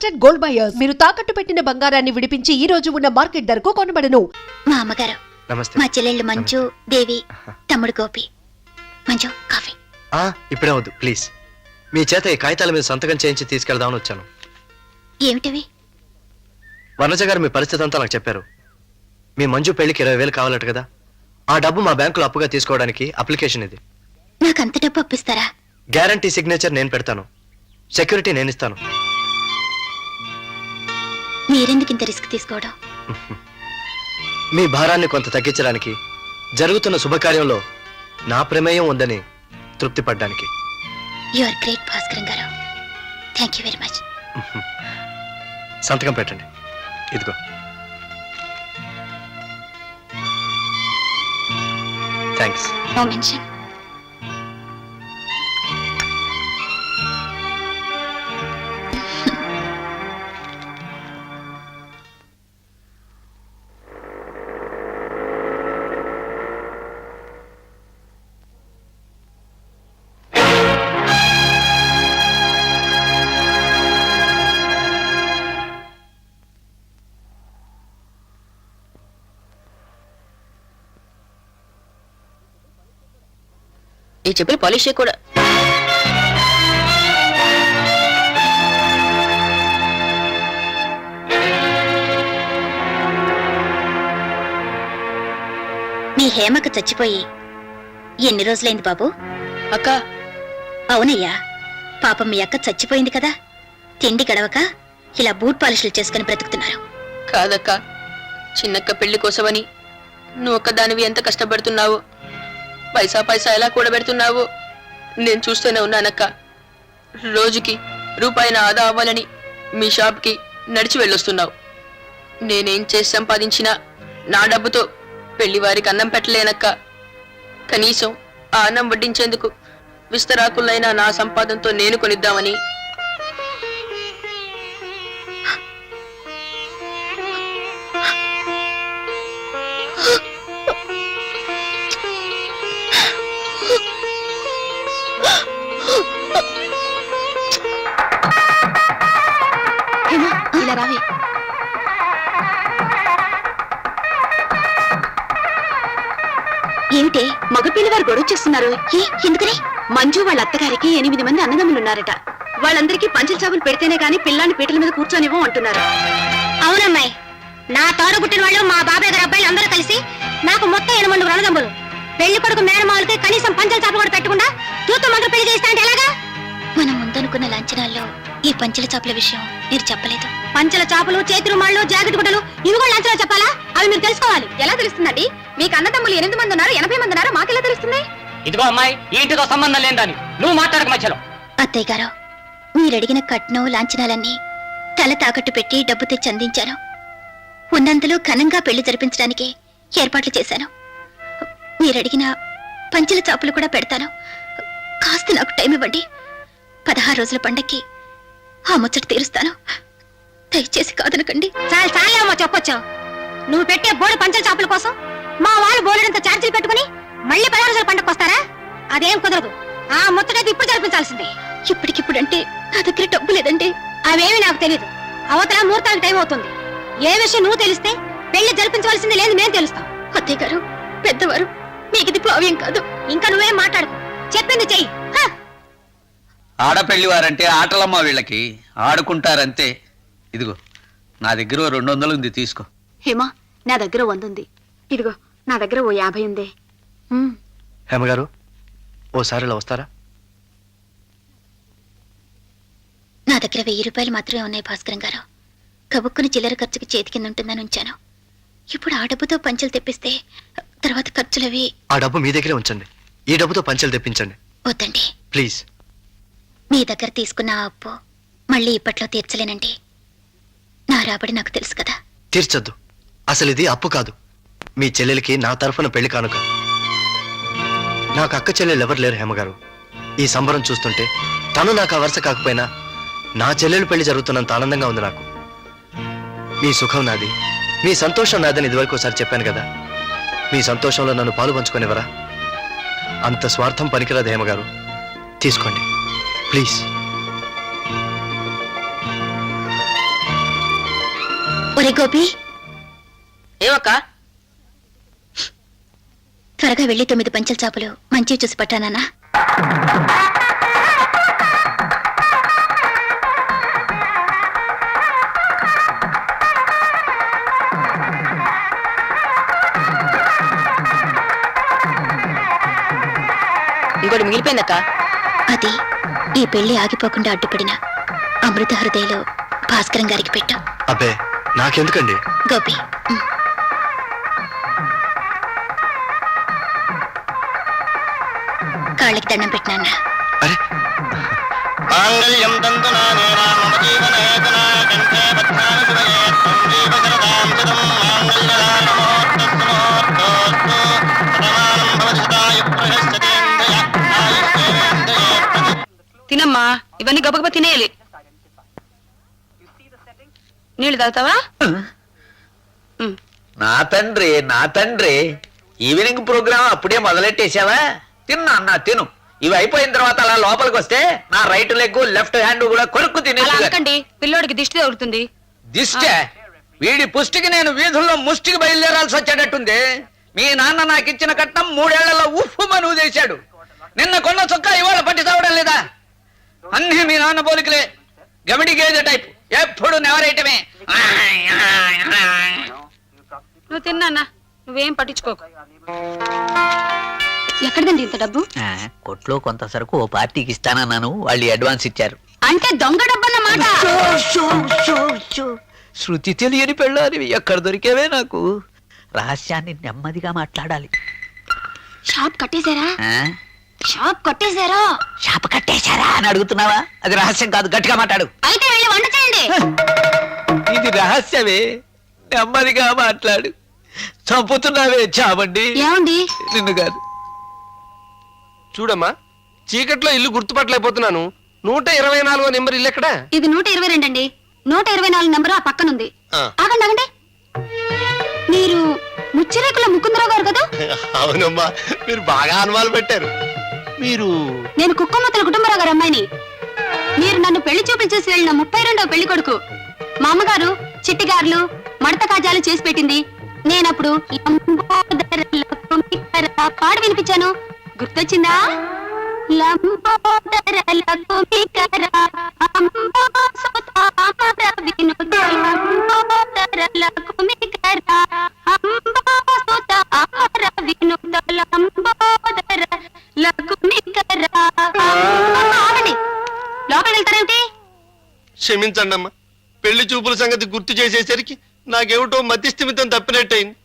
Trusted gold buyers. మీరు తాకట్టు పెట్టిన బంగారాన్ని విడిపించి ఈ రోజు ఉన్న మార్కెట్ ధరకు కొనబడను. మా అమ్మగారు, నమస్తే. మా చెల్లెళ్ళు మంజు, దేవి, తమ్ముడు గోపి. మంజు, కాఫీ. ఇప్పుడే వద్దు ప్లీజ్. మీ చేత ఈ కాగితాల మీద సంతకం చేయించి తీసుకెళ్దామని వచ్చాను. ఏమిటవి? వనజ గారు మీ పరిస్థితి అంతా నాకు చెప్పారు. మీ మంజు పెళ్లికి 20,000 కావాలట కదా. ఆ డబ్బు మా బ్యాంకులో అప్పుగా తీసుకోవడానికి అప్లికేషన్ ఇది. నాకు అంత డబ్బు అప్పిస్తారా? గ్యారంటీ సిగ్నేచర్ నేను పెడతాను, సెక్యూరిటీ నేను ఇస్తాను. మీరెందుకు ఇంత రిస్క్ తీసుకోవడం? మీ భారాన్ని కొంత తగ్గించడానికి, జరుగుతున్న శుభకార్యంలో నా ప్రమేయం ఉందని తృప్తి పడ్డానికి. యు ఆర్ గ్రేట్ భాస్కరన్ గారు. Thank you very much. సంతకం పెట్టండి. ఇదిగో. థ్యాంక్స్. No mention. ఈ చెప్పులు పాలిష్ కూడా. మీ హేమకు చచ్చిపోయి ఎన్ని రోజులైంది బాబు? అక్క. అవునయ్యా, పాపం మీ అక్క చచ్చిపోయింది కదా. తిండి గడవక ఇలా బూట్ పాలిష్లు చేసుకుని బ్రతుకుతున్నారు. కాదక్క, చిన్నక్క పెళ్లి కోసమని నువ్వు ఒక్కదానివి ఎంత కష్టపడుతున్నావు, పైసా పైసా ఎలా కూడబెడుతున్నావు నేను చూస్తూనే ఉన్నానక్క. రోజుకి రూపాయి ఆదా అవ్వాలని మీ షాప్కి నడిచి వెళ్ళొస్తున్నావు. నేనేం చేసి సంపాదించినా నా డబ్బుతో పెళ్లి వారికి అన్నం పెట్టలేనక్క. కనీసం ఆ అన్నం వడ్డించేందుకు విస్తరాకులైనా నా సంపాదనతో నేను కొనిద్దామని. ఇలా రావి. ఏమిటే మగపిల్లి వారు గొడవ చేస్తున్నారు? ఎందుకని? మంజు వాళ్ళ అత్తగారికి 8 మంది అన్నదమ్ములున్నారట. వాళ్ళందరికీ పంచల చాపులు పెడితేనే గాని పిల్లాన్ని పీటల మీద కూర్చొనివ్వం అంటున్నారు. అవునమ్మాయి, నా తోడ పుట్టిన వాళ్ళు మా బాబాయ్ గారి అబ్బాయిలు అందరూ కలిసి నాకు మొత్తం 8 అన్నదమ్ములు. పెళ్లి కొడుకు మేనమావులకి కనీసం పంచల చాపలు కూడా పెట్టకుండా తూతు మంత్ర పెళ్లి చేస్తా అంటే ఎలాగా? మనం ముందనుకున్న లాంఛనాల్లో ఈ పంచల చాపల విషయం మీరు చెప్పలేదు. పంచల చాపలు, చేతి రుమాళ్ళు, జాకెట్ గుడ్డలు ఇవి కూడా లాంఛనాలు చెప్పాలా? అవి మీరు తెలుసుకోవాలి. ఎలా తెలుస్తుందండి? మీకు అన్నదమ్ములు 8 మంది ఉన్నారు, 80 మంది ఉన్నారు, మాకెలా తెలుస్తుంది? ఇదిగో అమ్మాయి, ఈ ఇంటితో సంబంధం లేదని నువ్వు మాట్లాడక మధ్యలో. అత్తయ్య గారు, మీరడిగిన కట్నం లాంఛనాలన్నీ తల తాకట్టు పెట్టి డబ్బు తెచ్చి అందించాను. ఉన్నంతలో ఘనంగా పెళ్లి జరిపించడానికి ఏర్పాట్లు చేశాను. మీరడిగిన పంచల చాపులు కూడా పెడతాను. కాస్త నాకు టైం ఇవ్వండి. 16 రోజుల పండక్కి ఆ ముచ్చట తీరుస్తాను. దయచేసి కాదనకండి. చాలేమో చెప్పొచ్చు. నువ్వు పెట్టే బోర్డు పంచల చాపుల కోసం మా వాళ్ళు బోర్డంత ఛార్జీలు పెట్టుకుని మళ్ళీ 16 రోజుల పండగకు వస్తారా? అదేం కుదరదు. ఆ ముచ్చటైతే ఇప్పుడు జరిపించాల్సిందే. ఇప్పటికిప్పుడు అంటే నా దగ్గర డబ్బు లేదండి. అవేమి నాకు తెలియదు. అవతల ముహూర్తానికి టైం అవుతుంది. ఏ విషయం నువ్వు తెలిస్తే పెళ్లి జరిపించవలసింది లేదు మేము తెలుస్తాం. అత్తయ్య గారు, పెద్దవారు, మీకు ఇది భావ్యం కాదు. ఇంకా నువ్వేం మాట్లాడుకో, చెప్పింది చెయ్యి. ఆడపెళ్లి వారంటే ఆటలమ్మ, వీళ్ళకి ఆడుకుంటారంతే. ఇదిగో నా దగ్గర 200 ఉంది, తీసుకో. హేమా, నా దగ్గర 100 ఉంది. ఇదిగో నా దగ్గర 50 ఉంది. హేమగారు, ఓసారి ఇలా వస్తారా? నా దగ్గర 1000 రూపాయలు మాత్రమే ఉన్నాయి భాస్కరం గారు. కబుక్కుని చిల్లర ఖర్చుకి చేతి కింద ఉంటుందని ఉంచాను. ఇప్పుడు ఆ డబ్బుతో పంచలు తెప్పిస్తే తర్వాత ఖర్చులవి. ఆ డబ్బు మీ దగ్గరే ఉంచండి. ఈ డబ్బుతో పంచలు తెప్పించండి. వద్దండి ప్లీజ్. మీ దగ్గర తీసుకున్న ఆ అప్పు మళ్ళీ ఇప్పట్లో తీర్చలేనండి. నా రాబడి నాకు తెలుసు కదా. తీర్చొద్దు. అసలు ఇది అప్పు కాదు, మీ చెల్లెలకి నా తరఫున పెళ్లి కానుక. నాకు అక్క చెల్లెలు ఎవరు లేరు హేమగారు. ఈ సంబరం చూస్తుంటే తను నాకు ఆ వరుస కాకపోయినా నా చెల్లెలు పెళ్లి జరుగుతున్నంత ఆనందంగా ఉంది నాకు. మీ సుఖం నాది, మీ సంతోషం నాదని ఇదివరకు ఒకసారి చెప్పాను కదా. మీ సంతోషంలో నన్ను పాలు పంచుకొనివరా? అంత స్వార్థం పనికిరాదు హేమగారు. తీసుకోండి ప్లీజ్. ఒరే గోపి, ఏమక్క? త్వరగా వెళ్ళి 9 పంచల చాపలు మంచివి చూసి పట్టానన్నా. ఇంకోటి మిగిలిపోయిందక్క. అది ఈ పెళ్లి ఆగిపోకుండా అడ్డుపడిన అమృత హృదయలో భాస్కరం గారికి పెట్టు. అబ్బే నాకెందుకండి? గోపి, కాళ్ళకి దండం పెట్టినా. అరే మాంగళ్యం తంతునానేన మమ జీవనహేతునా కంఠే బధ్నామి శివయే సంజీవ శరదాం శతం మాంగళ్యదానమోర్తస్సుమోర్తోస్తు శతమానం భవతి శతాయు ప్రశస్యతేంద్రియ ఆయుష్యేంద్రియే తినమ్మా, ఇవన్నీ గబగబా తినేయాలి. నీళ్ళు తాగుతావా? నా తండ్రి ఈవినింగ్ ప్రోగ్రామ్ అప్పుడే మొదలెట్టేశావా? తిన్నా అన్నా తిను. ఇవి అయిపోయిన తర్వాత అలా లోపలికి వస్తే నా రైట్ లెగ్ లెఫ్ట్ హ్యాండ్ కూడా కొరుక్కు అలా తినేది. అనకండి, పిల్లోడికి దిష్టి తగులుతుంది. దిష్టే? వీడి పుష్టికి నేను వీధుల్లో ముష్టికి బయలుదేరాల్సి వచ్చేటట్టుంది. మీ నాన్న నాకు ఇచ్చిన కట్నం 3 ఏళ్లలో ఉఫ్ఫు మనువు చేశాడు. నిన్న కొన్న చొక్కా ఇవాళ పట్టి చావడం లేదా? అన్నీ మీ నాన్న పోలికలే. గమిడి గేదె టైప్, ఎప్పుడు నెవరేయటమే. నువ్వు తిన్నా, నువ్వేం పట్టించుకోకు. ఎక్కడిదండి ఇంత డబ్బు? కొట్లో కొంత సరుకు ఓ పార్టీకి ఇస్తానన్నాను, వాళ్ళు అడ్వాన్స్ ఇచ్చారు. అంటే దొంగ డబ్బు అన్నమాట. శృతి తెలియని పెళ్ళాలి ఎక్కడ దొరికేవే నాకు. రహస్యాన్ని నెమ్మదిగా మాట్లాడాలి. షాప్ కట్టేశారా? ఆ? షాప్ కట్టేశారా? షాప్ కట్టేశారా అని అడుగుతున్నావా? అది రహస్యం కాదు, గట్టిగా మాట్లాడు. అయితే వెళ్ళి వంట చేయండి. ఇది రహస్యమే, నెమ్మదిగా మాట్లాడు. చంపుతున్నావే చావండి. ఏమండి? నిన్ను కాదు. చూడమ్మా, చీకట్లో ఇల్లు గుర్తుపట్టలేకపోతున్నాను. 124వ నెంబర్ ఇల్లు ఎక్కడా? ఇది 122 అండి. 124 నెంబర్ ఆ పక్కనుంది. ఆ. ఆగండి ఆగండి, మీరు ముచ్చిరేకుల ముకుందరావు గారు కదా? అవునమ్మా, మీరు బాగా అనుమానం పెట్టారు. మీరు నేను కుక్కమ్మతుల కుటుంబరావు గారు అమ్మాయిని. మీరు నన్ను పెళ్లి చూపులు చూసి వెళ్ళిన 32వ పెళ్లి కొడుకు. మా అమ్మగారు చిట్టిగారులు మడత కాజాలు చేసి పెట్టింది. నేనప్పుడు పాడు వినిపించాను, గుర్తొచ్చిందా? లోపల వెళ్తారేమిటి? క్షమించండి అమ్మా, పెళ్లి చూపుల సంగతి గుర్తు చేసేసరికి నాకేమిటో మతిస్థిమితం తప్పినట్టయింది.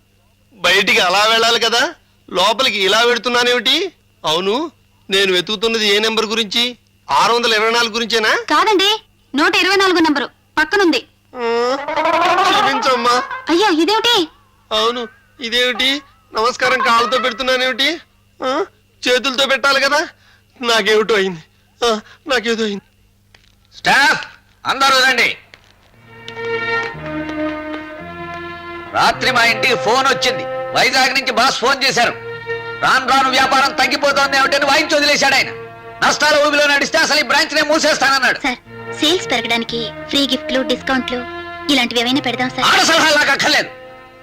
బయటికి అలా వెళ్ళాలి కదా, లోపలికి ఇలా వెడుతున్నానేమిటి? అవును, నేను వెతుకుతున్నది ఏ నెంబర్ గురించి? 624 గురించేనా? కాదండి, 124 నంబరు పక్కనుంది. క్షమించమ్మా. అయ్యో ఇదేమిటి? అవును, ఇదేమిటి? నమస్కారం కాళ్ళతో పెడుతున్నానేమిటి? చేతులతో పెట్టాలి కదా. నాకేమిటో అయింది, నాకేదో అయింది. స్టాఫ్ అందరూ రండి. రాత్రి మా ఇంటికి ఫోన్ వచ్చింది. వైజాగ్ నుంచి బాస్ ఫోన్ చేశారు. రాను రాను వ్యాపారం తగ్గిపోతోంది ఏమిటని వాయించి వదిలేశాడు ఆయన. నష్టాల ఊబిలో నడిస్తే అసలు ఈ బ్రాంచ్ నే మూసేస్తానన్నాడు. సార్, సేల్స్ పెరగడానికి ఫ్రీ గిఫ్ట్లు డిస్కౌంట్లు ఇలాంటివి ఏమైనా పెడదాం సార్. ఆడ సలహా నాకు అక్కర్లేదు.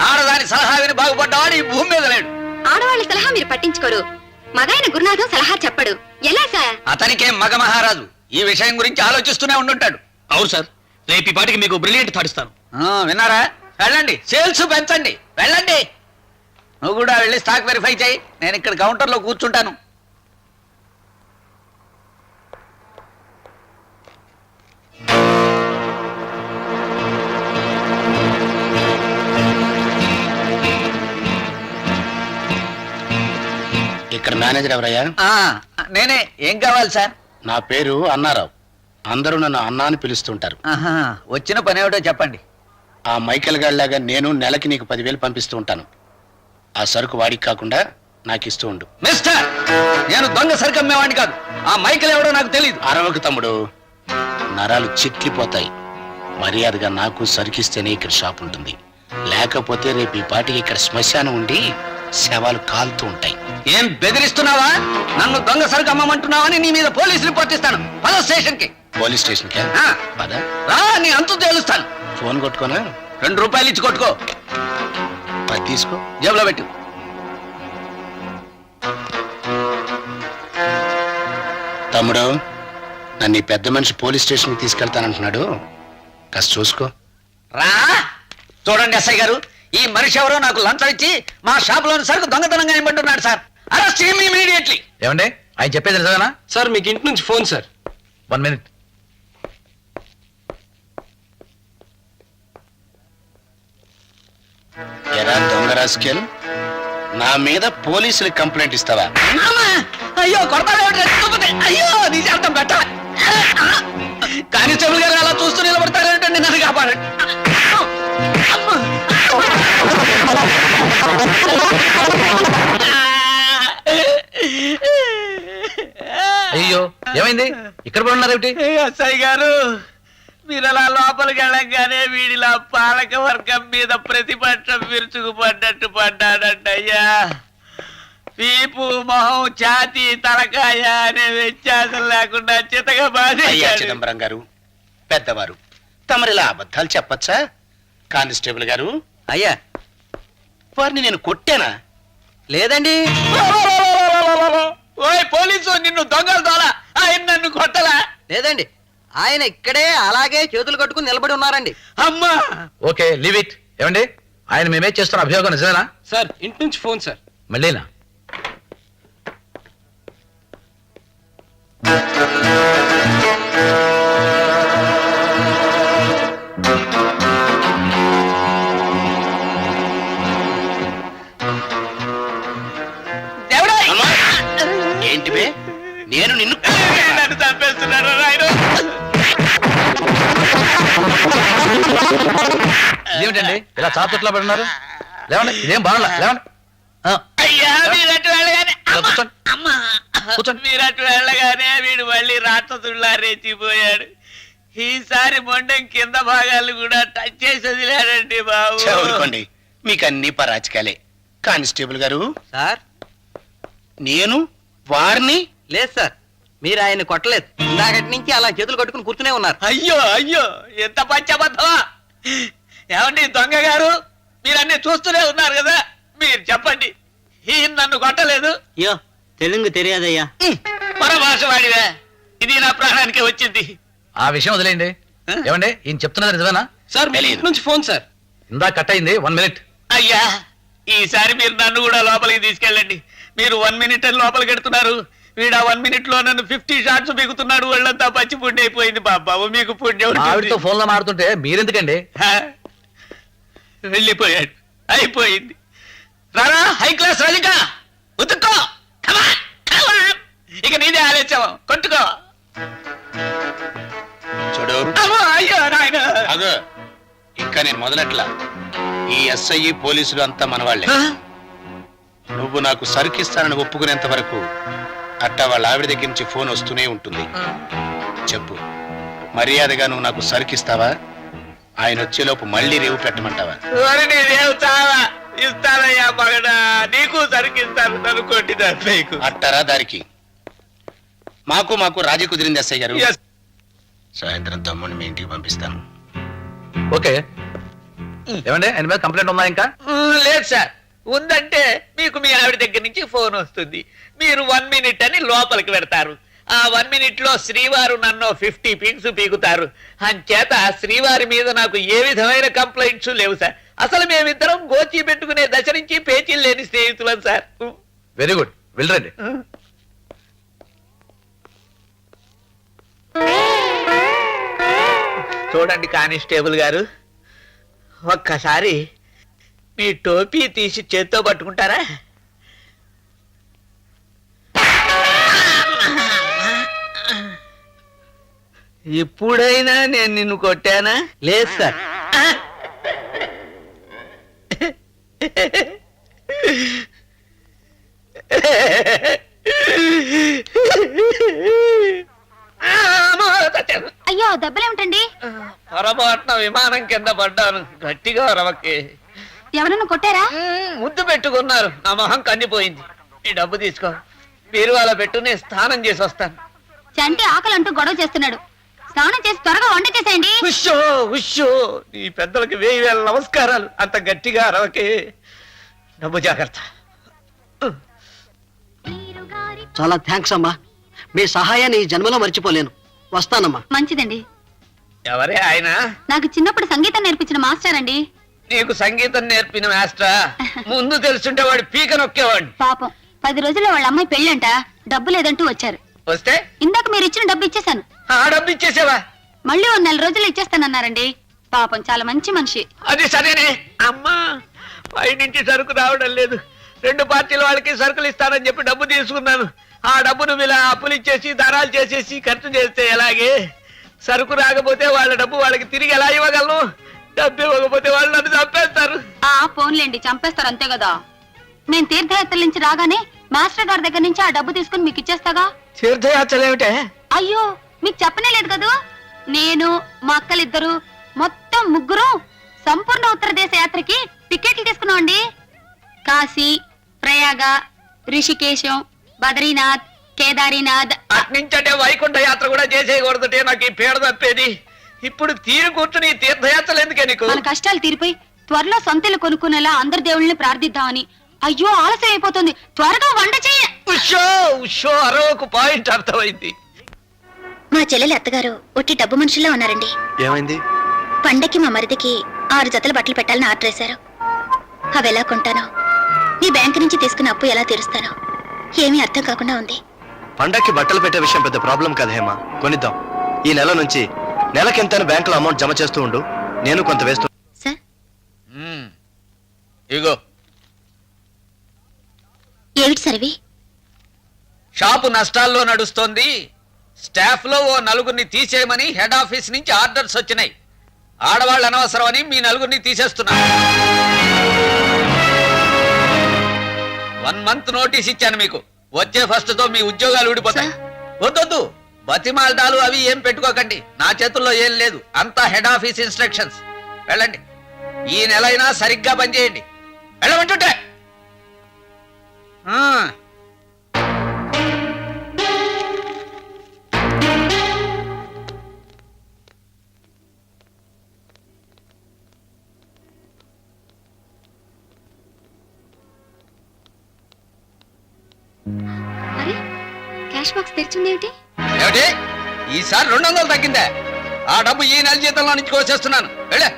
ఆడదాని సలహా విని బాగుపడ్డవాడు ఈ భూమి మీద లేడు. ఆడవాళ్ళ సలహా మీరు పట్టించుకోరు, మగైన గురునాథం సలహా చెప్పడు. ఎలా సార్? అతనికే మగ మహారాజు ఈ విషయం గురించి ఆలోచిస్తూనే ఉండుంటాడు. అవును సార్, రేపు ఈ పాటికి మీకు బ్రిలియంట్ థాట్ ఇస్తాను. విన్నారా? వెళ్ళండి, సేల్స్ పెంచండి, వెళ్ళండి. నువ్వు కూడా వెళ్ళి స్టాక్ వెరిఫై చేయి. నేను ఇక్కడ కౌంటర్లో కూర్చుంటాను. ఇక్కడ మేనేజర్ ఎవరయ్యా? నేనే. ఏం కావాలి సార్? నా పేరు అన్నారావు. అందరూ నన్ను అన్నా అని పిలుస్తుంటారు. వచ్చిన పని ఏమిటో చెప్పండి. ఆ మైకేల్ గాడిలాగా నేను నెలకి నీకు 10,000 పంపిస్తూ ఉంటాను. ఆ సరుకు వాడికి కాకుండా నాకు ఇస్తూ ఉండు. మిస్టర్, నేను దొంగ సరుకు అమ్మేవాడిని కాదు. ఆ మైకేల్ ఎవడో నాకు తెలియదు. అరవకు తమ్ముడు, నరాలు చిట్లిపోతాయి. మర్యాదగా నాకు సరుకిస్తేనే ఇక్కడ షాప్ ఉంటుంది. లేకపోతే రేపు ఈ పాటికి ఇక్కడ శ్మశానం ఉండి శవాలు కాలుతూ ఉంటాయి. ఏం బెదిరిస్తున్నావా? నన్ను దొంగ సరుకు అమ్మమంటున్నావని నీ మీద పోలీస్ రిపోర్ట్ ఇస్తాను. పద స్టేషన్ కి. పోలీస్ స్టేషన్ కి ఆ. పద. రా, నీ అంతు తేలుస్తాను. ఫోన్ కొట్టుకోనా? 2 రూపాయలు ఇచ్చి కొట్టుకో. అది తీసుకో. జేబులో పెట్టు. తమ్ముడు, నన్ను ఈ పెద్ద మనిషి పోలీస్ స్టేషన్కి తీసుకెళ్తానంటున్నాడు, కాస్త చూసుకో. రా చూడండి ఎస్ఐ గారు, ఈ మనిషి ఎవరో నాకు లంచం ఇచ్చి మా షాపులోని సరుకు దొంగతనంగా ఇవ్వమంటున్నాడు సార్. అరెస్ట్ చేయండి ఇమీడియట్లీ. ఏమండి ఆయన చెప్పేది నిజమేనా? సార్ మీకు ఇంటి నుంచి ఫోన్ సార్. 1 minute. ఎరా దొంగ రాస్కెల్, నా మీద పోలీసులకు కంప్లైంట్ ఇస్తావా? అయ్యో కొడతాడు. అయ్యో నీ చేద్దాం బెట్ట. కానిస్టేబుల్ గారు అలా చూస్తూ నిలబడతారేంటండి, నన్ను కాపాడండి. అయ్యో ఏమైంది? ఇక్కడ కూడా ఉన్నారేమిటి? ఎస్ఐ గారు, మీరు అలా లోపలికి వెళ్ళగానే వీడిలా పాలక వర్గం మీద ప్రతిపక్షం విరుచుకుపడ్డట్టు పడ్డాడంట అయ్యా. వీపు, మొహం, ఛాతీ, తలకాయ అనే వ్యత్యాసం లేకుండా చితగా అయ్యా బాధ. చిదంబరం గారు, పెద్దవారు, తమరిలా అబద్ధాలు చెప్పచ్చా? కానిస్టేబుల్ గారు, అయ్యా వారిని నేను కొట్టానా? లేదండి. ఓయ్ పోలీసు, నిన్ను దొంగలు దోలా, ఆయన నన్ను కొట్టలా. లేదండి, ఆయన ఇక్కడే అలాగే చేతులు కట్టుకుని నిలబడి ఉన్నారండి. అమ్మా ఓకే లీవ్ ఇట్. ఏమండి ఆయన మేమే చేస్తున్న అభియోగం నిజమేనా? సార్ ఇంటి నుంచి ఫోన్ సార్. మళ్ళీనా? దేవుడా, ఏంటి బే, నేను నిన్ను నన్ను చంపేస్తున్నారు ఆయన. ఇదేమిటండి ఇలా చాతుట్లో పడి ఉన్నారు? లేవండి, ఇదేం బాగుందా? లేవండి. అయ్యా మీరట్టు వెళ్ళగానే ఇలా కూర్చోండి. అమ్మా కూర్చోండి. మీరట్టు వెళ్ళగానే వీడు మళ్ళీ రాక్షసుల్లా రెచ్చిపోయాడు. ఈసారి మొండం కింద భాగాలు కూడా టచ్ చేసి వదిలాడండి బాబు. చదువుకోండి, మీకు అన్ని పరాచకాలే. కానిస్టేబుల్ గారు, సార్ నేను వారిని లేదు సార్, మీరు ఆయన కొట్టలేదు. ఇందాకటి నుంచి అలా చేతులు కట్టుకుని కూర్చునే ఉన్నారు. అయ్యో అయ్యో, ఎంత పచ్చబద్ధమా. ఏమండి దొంగ గారు, మీరు అన్ని చూస్తూనే ఉన్నారు కదా, మీరు చెప్పండి, ఈయన నన్ను కొట్టలేదు. అయ్యో తెలుగు తెలియదయ్యా. పరభాష వాడివే, ఇది నా ప్రాణానికి వచ్చింది. ఆ విషయం వదిలేయండి. ఏమండి ఈయన చెప్తున్నది నిజమేనా? సార్ మీ ఇంటి నుంచి ఫోన్ సార్. ఇందా కట్ అయింది. 1 minute. అయ్యా ఈసారి మీరు నన్ను కూడా లోపలికి తీసుకెళ్ళండి. మీరు 1 minute అని లోపలికి ఎడుతున్నారు, వీడు ఆ 1 minute లో నన్ను 50 shots బిగుతున్నాడు. ఒళ్ళంతా పచ్చి పుండి అయిపోయింది. బాబు మీకు పుణ్యం ఉంటుంది. ఆవిడతో ఫోన్ లో మాడుతుంటే మీరెందుకండి? హా? వెళ్ళిపోయాడు, అయిపోయింది. రారా హై క్లాస్ రజిక, ఉతుక్కో. Come on, come on. ఇక నీదే ఆలోచన, కొట్టుకో. చూడు, అమ్మో, అయ్యో నాయన. అగో ఇంకా నేను మొదలెట్లా. ఈ ఎస్ఐ పోలీసులు అంతా మనవాళ్లే. నువ్వు నాకు సరుకిస్తానని ఒప్పుకునేంత వరకు అట్టా వాళ్ళ ఆవిడ దగ్గర నుంచి ఫోన్ వస్తూనే ఉంటుంది. చెప్పు, మర్యాదగా నువ్వు నాకు సరుకిస్తావా? ఆయన వచ్చేలోపు మళ్ళీ రేవు పెట్టమంటావా? నీదేవు చాలా ఇస్తానయ్యా మగడా, నీకు సరికిస్తాను, నన్ను కొట్టిదా నీకు. అట్టారా దారికి? మాకు రాజీ కుదిరింది ఎస్ఐ గారు. Yes. సాయంత్రం తమ్ముడిని మీ ఇంటికి పంపిస్తాను. ఓకే. ఏమండి ఆయన మీద కంప్లైంట్ ఉందా ఇంకా? లేదు సార్, ఉందంటే మీకు మీ ఆవిడ దగ్గర నుంచి ఫోన్ వస్తుంది. మీరు 1 minute అని లోపలికి పెడతారు. ఆ 1 minute లో శ్రీవారు నన్ను 50 పిన్స్ పీకుతారు. అంచేత శ్రీవారి మీద నాకు ఏ విధమైన కంప్లైంట్స్ లేవు సార్. అసలు మేమిద్దరం గోచి పెట్టుకునే దశ నుంచి పేచీలు లేని స్నేహితులం సార్. వెరీ గుడ్, వెళ్ళరండి. చూడండి కానిస్టేబుల్ గారు, ఒక్కసారి మీ టోపీ తీసి చేత్తో పట్టుకుంటారా? ఇప్పుడైనా నేను నిన్ను కొట్టానా? లేదు సార్. అయ్యో దెబ్బలేమిటండి? పొరపాటున విమానం కింద పడ్డాను, గట్టిగా రవకి. ఎవరన్నా కొట్టారా? ముద్దు పెట్టుకున్నారు, నా మొహం కందిపోయింది. ఈ డబ్బు తీసుకో, మీరు అలా పెట్టు, నేను స్నానం చేసి వస్తాను. చంటి ఆకలి అంటూ గొడవ చేస్తున్నాడు, స్నానం చేసి త్వరగా వంట చేసేయండి. ఉష్షో ఉష్షో, నీ పెద్దలకి 1000 నమస్కారాలు. అంత గట్టిగా అరవకే. డబ్బు జాగ్రత్త. చాలా థ్యాంక్స్ అమ్మా, మీ సహాయాన్ని ఈ జన్మలో మర్చిపోలేను. వస్తానమ్మా. మంచిదండి. ఎవరే ఆయన? నాకు చిన్నప్పుడు సంగీతం నేర్పించిన మాస్టర్ అండి. నీకు సంగీతం నేర్పిన మాస్టరా? ముందు తెలుసుంటే వాడు పీక నొక్కేవాడిని. పాపం 10 రోజుల్లో వాళ్ళ అమ్మాయి పెళ్ళంట, డబ్బు లేదంటూ వచ్చారు. వస్తే ఇందాక మీరు ఇచ్చిన డబ్బు ఇచ్చేశాను. ఆ డబ్బు ఇచ్చేసావా? మళ్ళీ 1 నెల రోజుల్లో ఇచ్చేస్తానన్నారండి. పాపం చాలా మంచి మనిషి. అది సరేనే. అమ్మా, పైనుంచి సరుకు రావడం లేదు. 2 పార్టీల వాళ్ళకి సరుకులు ఇస్తానని చెప్పి డబ్బు తీసుకున్నాను. ఆ డబ్బు నువ్వు ఇలా అప్పులు ఇచ్చేసి దారాలు చేసేసి ఖర్చు చేస్తే ఎలాగే? సరుకు రాకపోతే వాళ్ళ డబ్బు వాళ్ళకి తిరిగి ఎలా ఇవ్వగలను? డబ్బు ఇవ్వకపోతే వాళ్ళు నన్ను చంపేస్తారు. ఫోన్లేండి, చంపేస్తారు అంతే కదా. నేను తీర్థయాత్రల నుంచి రాగానే మాస్టర్ గారి దగ్గర నుంచి ఆ డబ్బు తీసుకుని మీకు ఇచ్చేస్తాగా. తీర్థయాత్రలు ఏమిటే? అయ్యో, మీకు చెప్పనే లేదు కదూ. నేను మా అక్కలిద్దరు మొత్తం 3 సంపూర్ణ ఉత్తర దేశ యాత్రకి టికెట్లు తీసుకున్నామండి. కాశీ, ప్రయాగ, రిషికేశం, బద్రీనాథ్, కేదారీనాథ్. అట్నుంచంటే వైకుంఠ యాత్ర కూడా చేసేయకూడదంటే నాకు ఈ పీడ తప్పేది. ఇప్పుడు తీరు కూర్చుని తీర్థయాత్రలు ఎందుకే నీకు? మన కష్టాలు తీరిపోయి త్వరలో సొంతలు కొనుక్కునేలా అందరి దేవుళ్ళని ప్రార్థిద్దామని. అయ్యో, ఆలస్యం అయిపోతుంది, త్వరగా వంట చేయ. ఉషో ఉషో, అరవకు పాయింట్ అర్థమైంది. మా చెల్లెలి అత్తగారు ఒట్టి డబ్బు మనుషుల్లో ఉన్నారండి. ఏమైంది? పండక్కి మా మరిదికి 6 జతల బట్టలు పెట్టాలని ఆర్డర్ వేశారు. అవి ఎలా కొంటానో, మీ బ్యాంకు నుంచి తీసుకున్న అప్పు ఎలా తీరుస్తానో ఏమీ అర్థం కాకుండా ఉంది. పండక్కి బట్టలు పెట్టే విషయం పెద్ద ప్రాబ్లం కదా హేమ, కొనిద్దాం. ఈ నెల నుంచి నెలకింతని బ్యాంకులో అమౌంట్ జమ చేస్తూ ఉండు, నేను కొంత వేస్తూ. సార్, ఇగో ఏమిటి సార్ ఇవి? షాపు నష్టాల్లో నడుస్తోంది. స్టాఫ్ లో ఓ 4గురిని తీసేయమని హెడ్ ఆఫీస్ నుంచి ఆర్డర్స్ వచ్చినాయి. ఆడవాళ్ళు అనవసరం అని మీ 4గురిని తీసేస్తున్నా. 1 మంత్ నోటీస్ ఇచ్చాను మీకు. వచ్చే ఫస్ట్ తో మీ ఉద్యోగాలు ఊడిపోతాయి. వద్దొద్దు, బతిమాలడాలు అవి ఏం పెట్టుకోకండి. నా చేతుల్లో ఏం లేదు, అంతా హెడ్ ఆఫీస్ ఇన్స్ట్రక్షన్స్. వెళ్ళండి. ఈ నెలైనా సరిగ్గా పనిచేయండి. వెళ్ళమంటుంటే అరే, క్యాష్ బాక్స్ తెరిచింది ఏమిటి? ఏమిటి? ఈసారి 200 తగ్గిందే. ఆ డబ్బు ఈ నెల జీతంలో నుంచి కోసేస్తున్నాను. వెళ్ళే.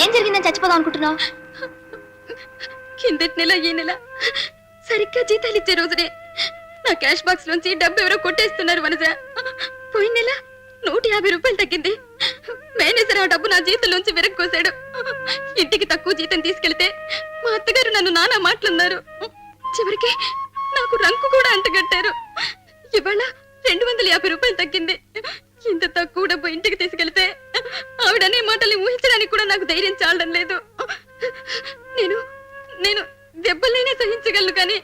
ఏం జరిగిందని చచ్చిపోదాం అనుకుంటున్నావు? కిందటి నెల ఈ నెల సరిగ్గా జీతాలు ఇచ్చే రోజునే నా క్యాష్ బాక్స్ నుంచి డబ్బు ఎవరో కొట్టేస్తున్నారు వనజ. పోయిన నెల 150 రూపాయలు తగ్గింది. మేనేజర్ ఆ డబ్బు నా జీతంలోంచి విరక్కోసాడు. ఇంటికి తక్కువ జీతం తీసుకెళ్తే మా అత్తగారు నన్ను నానా మాటలున్నారు. చివరికి నాకు రంకు కూడా అంటగట్టారు. ఇవాళ 250 రూపాయలు తగ్గింది. ఇంత తక్కువ డబ్బు ఇంటికి తీసుకెళ్తే ఆవిడనే మాటల్ని ఊహించడానికి కూడా నాకు ధైర్యం చాలడం లేదు. నేను నేను దెబ్బలైనా సహించగలను కానీ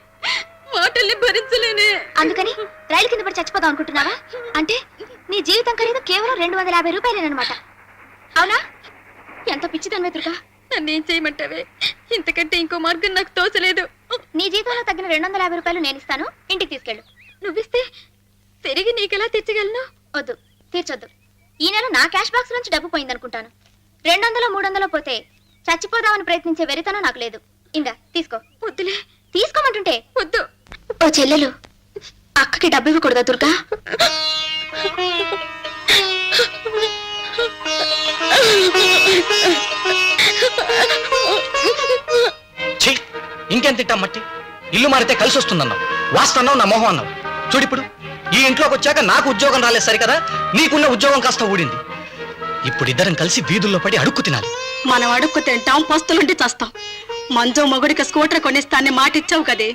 మాటల్ని భరించలేనే. అందుకని రైలు కింద పడి చచ్చిపోదాం అనుకుంటున్నావా? అంటే నీ జీవితం ఖరీదు కేవలం 250 రూపాయలేనమాట. అవునా? ఎంత పిచ్చిదానివే దుర్గా. నన్నేం చేయమంటావే? ఇంతకంటే ఇంకో మార్గం నాకు తోచలేదు. నీ జీతంలో తగ్గిన 250 రూపాయలు నేను ఇస్తాను, ఇంటికి తీసుకెళ్ళు. నువ్విస్తే తిరిగి నీకెలా తెచ్చగలను? వద్దు, తీర్చొద్దు. ఈ నెల నా క్యాష్ బాక్స్ నుంచి డబ్బు పోయిందనుకుంటాను. 200 300 పోతే చచ్చిపోదామని ప్రయత్నించే వెరితనం నాకు లేదు. ఇందా తీసుకో. వద్దులే. తీసుకోమంటుంటే. వద్దు. ఓ చెల్లెలు, అక్కకి డబ్బు ఇవ్వకూడదా దుర్గా? ఇంకెంత తింటాం మట్టి? ఇల్లు మారితే కలిసి వస్తుందన్నావు, వాస్తన్నావు, నా మొహం అన్నావు. చూడిప్పుడు ఈ ఇంట్లోకి వచ్చాక నాకు ఉద్యోగం రాలేదు సరి కదా, నీకున్న ఉద్యోగం కాస్త ఊడింది. ఇప్పుడు ఇద్దరం కలిసి వీధుల్లో పడి అడుక్కు తినాలి. మనం అడుక్కు తింటాం, పస్తులుండి చస్తాం. మంజు మొగుడికి స్కూటర్ కొనిస్తాన్ని మాటిచ్చావు కదే,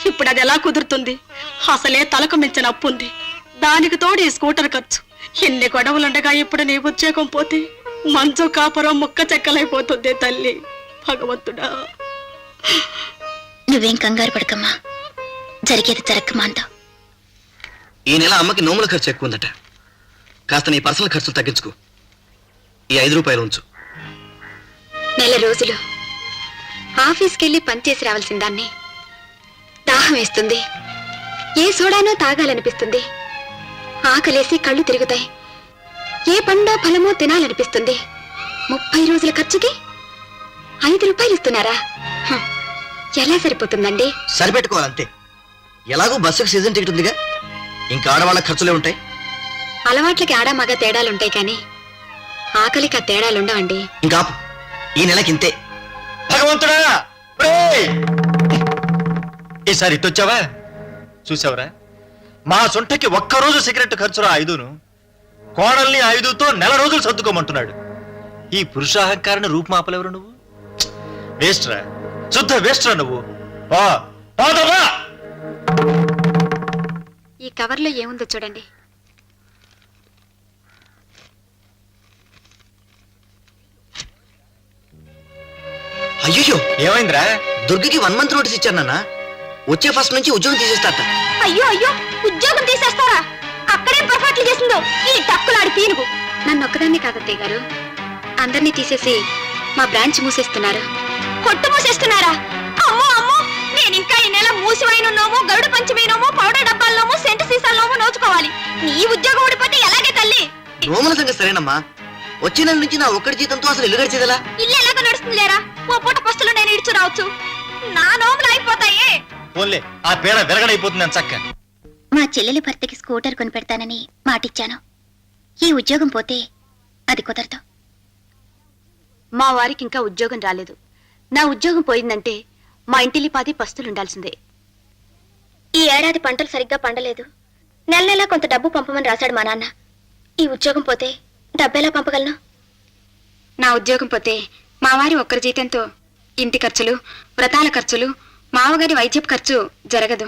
ఇప్పుడు అది ఎలా కుదురుతుంది? అసలే తలకు మించిన అప్పు ఉంది, దానికి తోడు ఈ స్కూటర్ ఖర్చు. ఎన్ని గొడవలుండగా ఇప్పుడు నీ ఉద్యోగం పోతే మంజు కాపురం ముక్క చెక్కలైపోతుంది. తల్లి భగవంతుడా. నువ్వేం కంగారు పడకమ్మా, జరిగేది జరగకమా అంటావు. ఈ నెల అమ్మకి నోముల ఖర్చు ఎక్కువ ఉందట. కాస్త నీ పర్సనల్ ఖర్చులు తగ్గించుకో. ఈ 5 రూపాయలు ఉంచు. నెల రోజులు ఆఫీస్కి వెళ్ళి పనిచేసి రావాల్సిన దాన్ని దాహం వేస్తుంది, ఏ సోడానో తాగాలనిపిస్తుంది, ఆకలేసి కళ్ళు తిరుగుతాయి, ఏ పండో ఫలమో తినాలనిపిస్తుంది. 30 రోజుల ఖర్చుకి 5 రూపాయలు ఇస్తున్నారా? ఎలా సరిపోతుందండి? సరిపెట్టుకోవాలంతే. ఎలాగో బస్సుకు సీజన్ టికెట్ ఉందిగా, ఇంకా ఆడవాళ్ళ ఖర్చులే ఉంటాయి. అలవాట్లకి ఆడా మగ తేడాలుంటాయి కానీ ఆకలికి ఆ తేడాలుండవండి. ఇంకా ఆపు. ఈ నెలకి ఇంతే. భగవంతుడా, ఈసారి ఇట్టొచ్చావా? చూసావరా, మా సొంటకి ఒక్కరోజు సిగరెట్ ఖర్చురా 5ను, కోడల్ని 5తో నెల రోజులు సర్దుకోమంటున్నాడు. ఈ పురుషాహంకారాన్ని రూపుమాపలేవరు నువ్వు? వేస్ట్ రా, శుద్ధ వేస్ట్ రా నువ్వు. ఈ కవర్లో ఏముందో చూడండి. అయ్యో, ఏమైందిరా? దుర్గకి 1 మంత్ నోటీస్ ఇచ్చాను నాన్న. వచ్చే ఫస్ట్ నుంచి ఉద్యోగం తీసేస్తాట. అయ్యో అయ్యో, ఉద్యోగం తీసేస్తారా? అక్కడే పొరపాట్లు చేసిందో ఈ టక్కులాడి పీనుగు. నన్ను ఒక్కదాన్ని కాదత్తయ్య గారు, అందరినీ తీసేసి మా బ్రాంచ్ మూసేస్తున్నారు. కొట్టు మూసేస్తున్నారా? అమ్మో అమ్మో, నేను ఇంకా ఈ నెల మూసివైనోమో, గరుడు పంచమేనోమో, పౌడర్ డబ్బాల్లోమో, సెంటు సీసాల్లోమో నోచుకోవాలి. నీ ఉద్యోగం ఊడిపోతే ఎలాగే తల్లి? నోముల సంగతి సరేనమ్మా, వచ్చే నెల నుంచి నా ఒక్కడి జీతంతో అసలు ఇల్లు గడిచేదలా? ఇల్లు ఎలాగో నడుస్తుంది లేరా? ఓ పూట పస్తులు నేను ఇడ్చు రావచ్చు, నా నోములు అయిపోతాయే. ఓన్లే ఆ పేడ విరగడైపోతుంది చక్క. మా చెల్లెలి భర్తకి స్కూటర్ కొని పెడతానని మాటిచ్చాను. ఈ ఉద్యోగం పోతే అది కుదరదు. మా వారికి ఇంకా ఉద్యోగం రాలేదు. నా ఉద్యోగం పోయిందంటే మా ఇంటిలి 10 పస్తులుండాల్సిందే. ఈ ఏడాది పంటలు సరిగ్గా పండలేదు. నెల నెలా కొంత డబ్బు పంపమని రాశాడు మా నాన్న. ఈ ఉద్యోగం పోతే డబ్బెలా పంపగలను? నా ఉద్యోగం పోతే మా వారి ఒక్కరి జీతంతో ఇంటి ఖర్చులు, వ్రతాల ఖర్చులు, మామగారి వైద్యపు ఖర్చు జరగదు.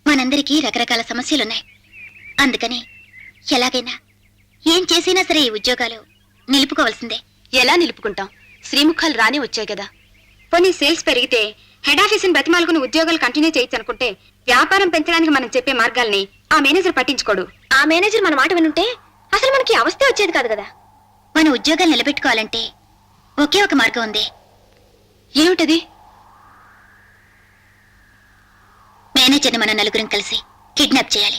మనందరికీ రకరకాల సమస్యలున్నాయి. అందుకని ఎలాగైనా ఏం చేసినా సరే ఈ ఉద్యోగాలు నిలుపుకోవాల్సిందే. ఎలా నిలుపుకుంటాం? శ్రీముఖాలు రానే వచ్చాయి కదా. పోనీ సేల్స్ పెరిగితే హెడ్ ఆఫీసుని బతిమాలుకుని ఉద్యోగాలు కంటిన్యూ చేయొచ్చు అనుకుంటే, వ్యాపారం పెంచడానికి మనం చెప్పే మార్గాల్ని ఆ మేనేజర్ పట్టించుకోడు. ఆ మేనేజర్ మన మాట వినుంటే అసలు మనకి అవస్థే వచ్చేది కాదు కదా. మన ఉద్యోగాలు నిలబెట్టుకోవాలంటే ఒకే ఒక మార్గం ఉంది. ఏమిటది? మేనేజర్ని మన నలుగురం కలిసి కిడ్నాప్ చేయాలి.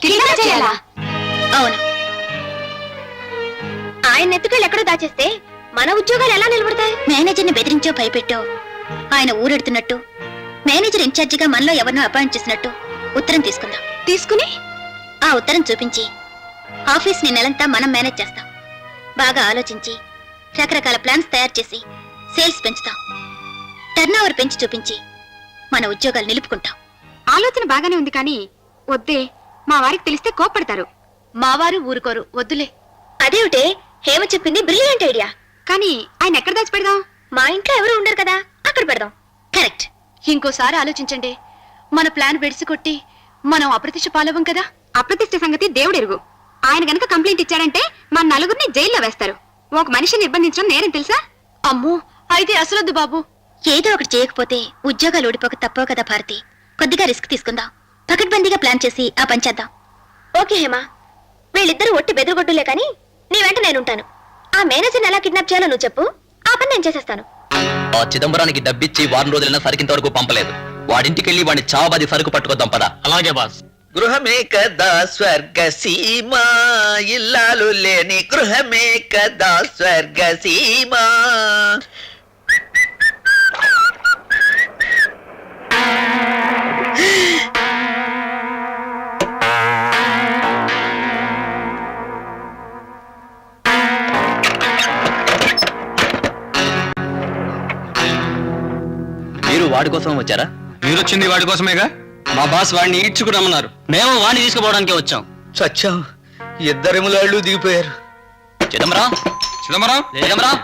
అవును. ఆయన ఎత్తుకెళ్ళి ఎక్కడో దాచేస్తే మన ఉద్యోగాలు ఎలా నిలబడతాయి? మేనేజర్ని బెదిరించో భయపెట్టో ఆయన ఊరెడుతున్నట్టు, మేనేజర్ ఇన్ఛార్జిగా మనలో ఎవరినో అపాయింట్ చేసినట్టు ఉత్తరం తీసుకుందాం. తీసుకుని ఆ ఉత్తరం చూపించి ఆఫీస్ ని నెలంతా మనం మేనేజ్ చేస్తాం. బాగా ఆలోచించి రకరకాల ప్లాన్స్ తయారు చేసి సేల్స్ పెంచుతాం. టర్న్ ఓవర్ పెంచి చూపించి మన ఉద్యోగాలు నిలుపుకుంటాం. ఆలోచన బాగానే ఉంది కానీ వద్దే, మా వారికి తెలిస్తే కోప్పడతారు. మా వారు ఊరుకోరు, వద్దులే. అదేమిటే, హేమ చెప్పింది బ్రిలియంట్ ఐడియా. కానీ ఆయన ఎక్కడ దాచి పెడదాం? మా ఇంట్లో ఎవరు ఉండరు కదా, అక్కడ పెడదాం. కరెక్ట్. ఇంకోసారి ఆలోచించండి. మన ప్లాన్ వెడిసి కొట్టి మనం అప్రతిష్ట పాలవం కదా. అప్రతిష్ట సంగతి దేవుడెరుగు. ఆయన గనక కంప్లైంట్ ఇచ్చాడంటే మన నలుగురిని జైల్లో వేస్తారు. ఒక మనిషిని నిర్బంధించడం నేరం తెలుసా? అమ్మో, అయితే అసలొద్దు బాబు. ఏదో ఒకటి చేయకపోతే ఉద్యోగాలు ఊడిపోక తప్పవు కదా భారతి. కొద్దిగా రిస్క్ తీసుకుందాం. పకడ్బందీగా ప్లాన్ చేసి ఆ పని చేద్దాం. ఓకే హేమా, వీళ్ళిద్దరూ ఒట్టి బెదరగొట్టులే కానీ నీ వెంట నేనుంటాను. ఆ మేనేజర్ని ఎలా కిడ్నాప్ చేయాలో నువ్వు చెప్పు, ఆ పని నేను చేసేస్తాను. ఆ చిదంబరానికి డబ్బిచ్చి 1 రోజులైనా సరికింత వరకు పంపలేదు. వాడింటికెళ్ళి వాడిని చావబాది సరుకు పట్టుకొద్దాం పదా. అలాగే బాస్. గృహమే కదా స్వర్గ సీమా, ఇల్లాలు లేని గృహమే కదా స్వర్గ సీమా. మీరు వాడి కోసం వచ్చారా? మీరు వచ్చింది వాడి కోసమేగా. మా బాస్ వాడిని ఈడ్చుకురమ్మన్నారు. మేము వాడిని తీసుకుపోవడానికి వచ్చాం. చచ్చాం, ఇద్దరిములాళ్ళు దిగిపోయారు. చిదంబరం, చిదంబరం, చిదంబరం,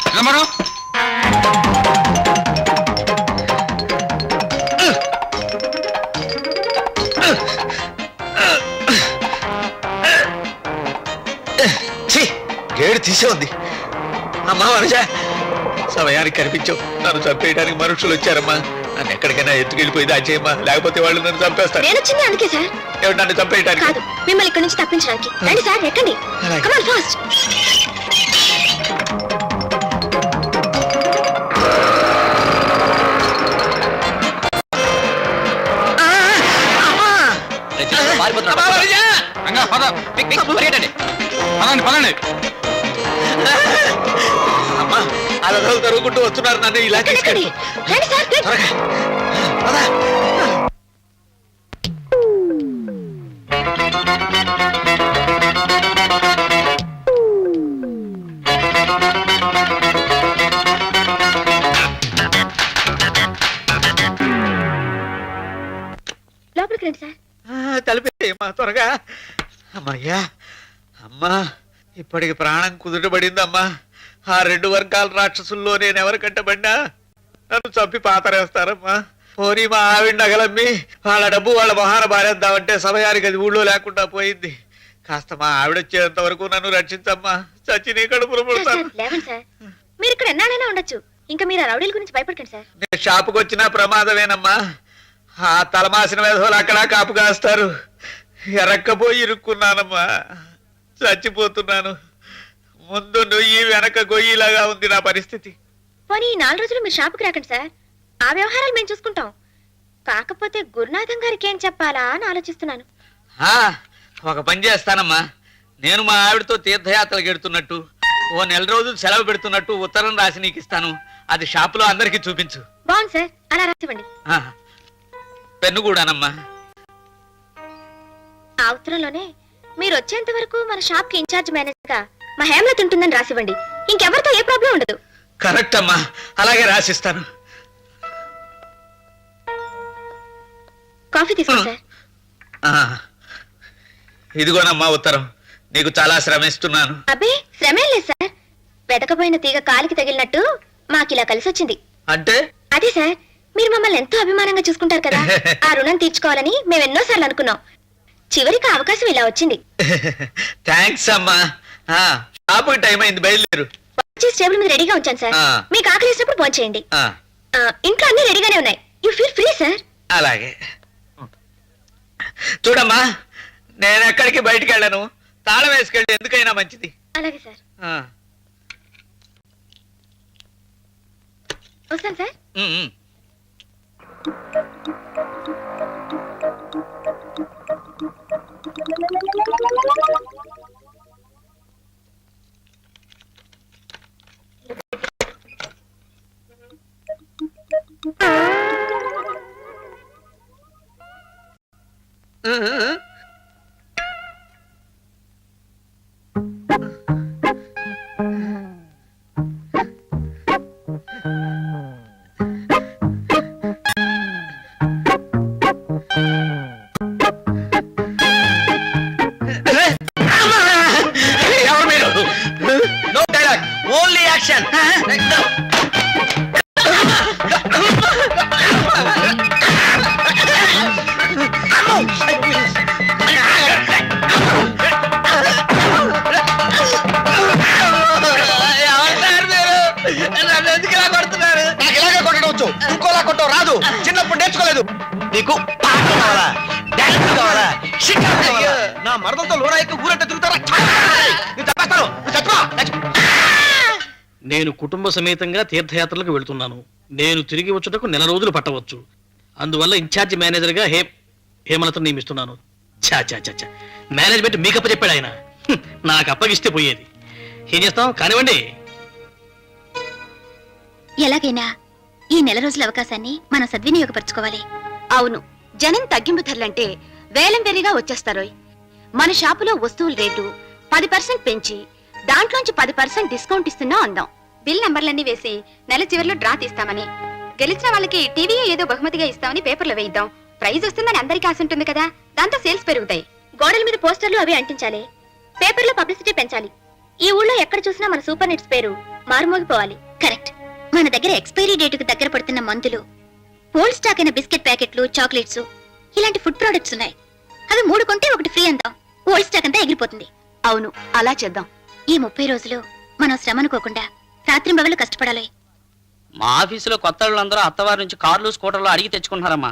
చిదంబరం. గేడు తీసే ఉంది. అమ్మా వనజ, సమయానికి కనిపించావు. నన్ను చంపేయడానికి మనుషులు వచ్చారమ్మా. నన్ను ఎక్కడికైనా ఎత్తుకెళ్ళిపోయి దాచేయమ్మా, లేకపోతే వాళ్ళు నన్ను చంపేస్తారు. నేను వచ్చింది అందుకే సార్. ఏమిటి నన్ను చంపేయటానికి? కాదు, మిమ్మల్ని ఇక్కడి నుంచి తప్పించడానికి. రండి సార్, ఎక్కండి. అలాగే. Come on, fast. అమ్మా, విజయ! అమ్మా, అలా తరుగుకుంటూ వస్తున్నారు, నన్ను ఇలా ఎక్కండి, తీసుకెళ్ళి. ఎక్కండి. రండి సార్, quick. త్వరగా. పద. లోపలికి రండి సార్. తలిపేయమ్మా త్వరగా. అమ్మయ్యా, అమ్మా, ఇప్పటికి ప్రాణం కుదుటపడిందమ్మా. ఆ 2 వర్గాల రాక్షసుల్లో నేను ఎవరు కట్టబడినా నన్ను చంపి పాతరేస్తారమ్మా. పోనీ మా ఆవిడ నగలమ్మి వాళ్ళ డబ్బు వాళ్ళ మొహాన బారేద్దామంటే సమయానికి అది ఊళ్ళో లేకుండా పోయింది. కాస్త మా ఆవిడ వచ్చేంత వరకు నన్ను రక్షించమ్మా. చచ్చి నీ కడుపులో సార్, పుడతాను. సార్, లేవండి సార్. మీరు ఇక్కడ ఎన్నాళ్ళైనా ఉండొచ్చు. ఇంకా మీరు ఆ రౌడీల గురించి భయపడకండి సార్. నేను షాపుకి వచ్చినా ప్రమాదమేనమ్మా. ఆ తలమాసిన వేధవులు అక్కడ కాపు కాస్తారు. ఎరక్కపోయి ఇరుక్కున్నానమ్మా, చచ్చిపోతున్నాను. ముందు నుయ్యి వెనక గొయ్యిలాగా ఉంది నా పరిస్థితి. పోనీ ఈ 4 రోజులు మీరు షాపుకి రాకండి సార్. ఆ వ్యవహారాలు మేము చూసుకుంటాం. కాకపోతే గురునాథం గారికి ఏం చెప్పాలా అని ఆలోచిస్తున్నాను. ఆ, ఒక పని చేస్తానమ్మా. నేను మా ఆవిడతో తీర్థయాత్రలకు ఎడుతున్నట్టు, ఓ 1 నెల రోజులు సెలవు పెడుతున్నట్టు ఉత్తరం రాసి నీకు ఇస్తాను. అది షాపులో అందరికీ చూపించు. బాగుంది సార్, అలా రాసివ్వండి. ఆ, పెన్ను కూడానమ్మా. ఆ ఉత్తరంలోనే మీరు వచ్చేంత వరకు మన షాప్ కి ఇన్ఛార్జ్ మేనేజర్ గా మా హేమలత ఉంటుందని రాసివ్వండి. ఇంకెవరితో ఏ ప్రాబ్లం ఉండదు. కరెక్ట్ అమ్మా, అలాగే రాసిస్తాను. కాఫీ తీసుకోండి సార్. ఆ, ఇదిగోనమ్మా ఉత్తరం. నీకు చాలా శ్రమిస్తున్నాను. అబ్బే, శ్రమేం లేదు సార్. వెతకపోయిన తీగ కాలికి తగిలినట్టు మాకిలా కలిసి వచ్చింది. అంటే అదే సార్, మీరు మమ్మల్ని ఎంతో అభిమానంగా చూసుకుంటారు కదా, ఆ రుణం తీర్చుకోవాలని మేము ఎన్నోసార్లు అనుకున్నాం. చివరికి ఆ అవకాశం ఇలా వచ్చింది. థ్యాంక్స్ అమ్మా. ఆ, షాపుకి టైం అయింది, బయలుదేరు. టేబుల్ మీద రెడీగా ఉంచాను సార్. ఆ. మీకు ఆకలి వేసినప్పుడు ఫోన్ చేయండి. ఆ, ఇంట్లో అన్ని రెడీగానే ఉన్నాయి. You feel free sir. అలాగే. చూడమ్మా, నేను ఎక్కడికి బయటికి వెళ్ళను. తాళం వేసుకెళ్ళి ఎందుకైనా మంచిది. అలాగే సార్. ఆ, వస్తాను సార్. ఉమ్, ఉమ్. ఎవరు మీరు? No dialogue, only action. నాకు ఇలాగే కొట్టవచ్చు, ఇంకోలా కొట్టవు రాదు. చిన్నప్పుడు నేర్చుకోలేదు. నీకు పాట కావాలా, డాన్స్ కావాలా, షికారు కావాలా? నా మరదలతో లోనాయికి ఊరంటే తిరుగుతారా? నేను చంపేస్తాను. నువ్వు చచ్చిపో. నేను కుటుంబ సమేతంగా తీర్థయాత్రలకు వెళ్తున్నాను. నేను తిరిగి వచ్చుటకు 1 నెల రోజులు పట్టవచ్చు. అందువల్ల ఇన్ఛార్జ్ మేనేజర్గా హేమలతను నియమిస్తున్నాను. చా చా చా చా, మేనేజ్మెంట్ మీకప్ప చెప్పాడు ఆయన. నాకు అప్పగిస్తే పోయేది. ఏం చేస్తాం, కానివ్వండి. ఎలాగైనా ఈ 1 నెల రోజుల అవకాశాన్ని మనం సద్వినియోగపరచుకోవాలి. అవును, జనం తగ్గింపు ధరలంటే వేలం వెరిగా వచ్చేస్తారోయ్. మన షాపులో వస్తువుల రేటు 10% పెంచి దాంట్లోంచి 10% డిస్కౌంట్ ఇస్తున్నాం అందాం. బిల్ నంబర్లన్నీ వేసి నెల చివరిలో డ్రా తీస్తామని, గెలిచిన వాళ్ళకి టీవీ ఏదో బహుమతిగా ఇస్తామని పేపర్లో వేయిద్దాం. ప్రైజ్ వస్తుందని అందరికీ ఆశ ఉంటుంది కదా, దాంతో సేల్స్ పెరుగుతాయి. గోడల మీద పోస్టర్లు అవి అంటించాలి, పేపర్లో పబ్లిసిటీ పెంచాలి. ఈ ఊళ్ళో ఎక్కడ చూసినా మన సూపర్ నెట్స్ పేరు మారుమోగిపోవాలి. కరెక్ట్. మన దగ్గర ఎక్స్పైరీ డేటుకు దగ్గర పడుతున్న మందులు, ఓల్డ్ స్టాక్ అయిన బిస్కెట్ ప్యాకెట్లు, చాక్లెట్స్, ఇలాంటి ఫుడ్ ప్రొడక్ట్స్ ఉన్నాయి. అవి 3 కొంటే 1 ఫ్రీ అందాం. ఓల్డ్ స్టాక్ అంతా ఎగిరిపోతుంది. అవును, అలా చేద్దాం. ఈ 30 రోజులు మనం శ్రమ అనుకోకుండా రాత్రింబగళ్ళు కష్టపడాలి. మా ఆఫీసులో కొత్త వాళ్ళందరూ అత్తవారి నుంచి కార్లు స్కూటర్లు అడిగి తెచ్చుకుంటున్నారమ్మా.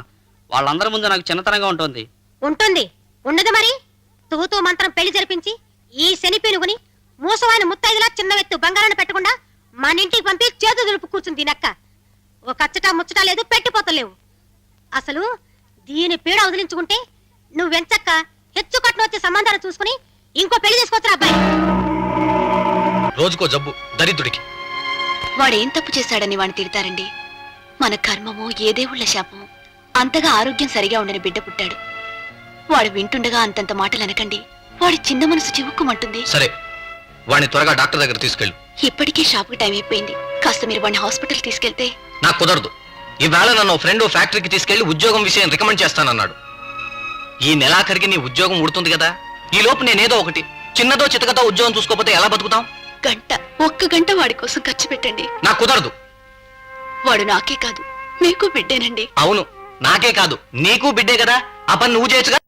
వాళ్ళందరి ముందు నాకు చిన్నతనంగా ఉంటుంది. ఉంటుంది ఉండదు మరి. తూతూ మంత్రం పెళ్లి జరిపించి ఈ శని పీనుగుని మూసవాయిన ముత్తైదులా చిన్న వెత్తు బంగారాన్ని పెట్టకుండా మన ఇంటికి పంపి చేతు దులుపు కూర్చుంది నక్క. ఒక అచ్చట ముచ్చట లేదు, పెట్టిపోతలేవు. అసలు దీని పీడ వదిలించుకుంటే నువ్వెంచక్క హెచ్చు కట్న వచ్చే సంబంధాలు చూసుకుని ఇంకో పెళ్లి చేసుకోవచ్చురా అబ్బాయి. రోజుకో జబ్బు దరిద్రుడికి. వాడేం తప్పు చేశాడని వాడిని తిడతారండి? మన కర్మమో ఏ దేవుళ్ళ శాపమో అంతగా ఆరోగ్యం సరిగా ఉండని బిడ్డ పుట్టాడు. వాడు వింటుండగా అంతంత మాటలు అనకండి. వాడి చిన్న మనసు చివుక్కుమంటుంది. సరే, వాడిని త్వరగా డాక్టర్ దగ్గర తీసుకెళ్ళు. ఇప్పటికీ షాప్కి టైం అయిపోయింది. కాస్త మీరు వాడిని హాస్పిటల్ తీసుకెళ్తే. నాకు కుదరదు. ఈవేళ నన్ను ఫ్రెండ్ ఫ్యాక్టరీకి తీసుకెళ్లి ఉద్యోగం విషయం రికమెండ్ చేస్తానన్నాడు. ఈ నెలాఖరికి నీ ఉద్యోగం ఉడుతుంది కదా. ఈ లోపు నేనేదో ఒకటి చిన్నదో చితకతో ఉద్యోగం చూసుకోకపోతే ఎలా బతుకుతాం? ఒక్క గంట వాడి కోసం ఖర్చు పెట్టండి. నాకు కుదరదు. వాడు నాకే కాదు మీకు బిడ్డేనండి. అవును, నాకే కాదు నీకు బిడ్డే కదా. ఆ పని నువ్వు చేయొచ్చుగా.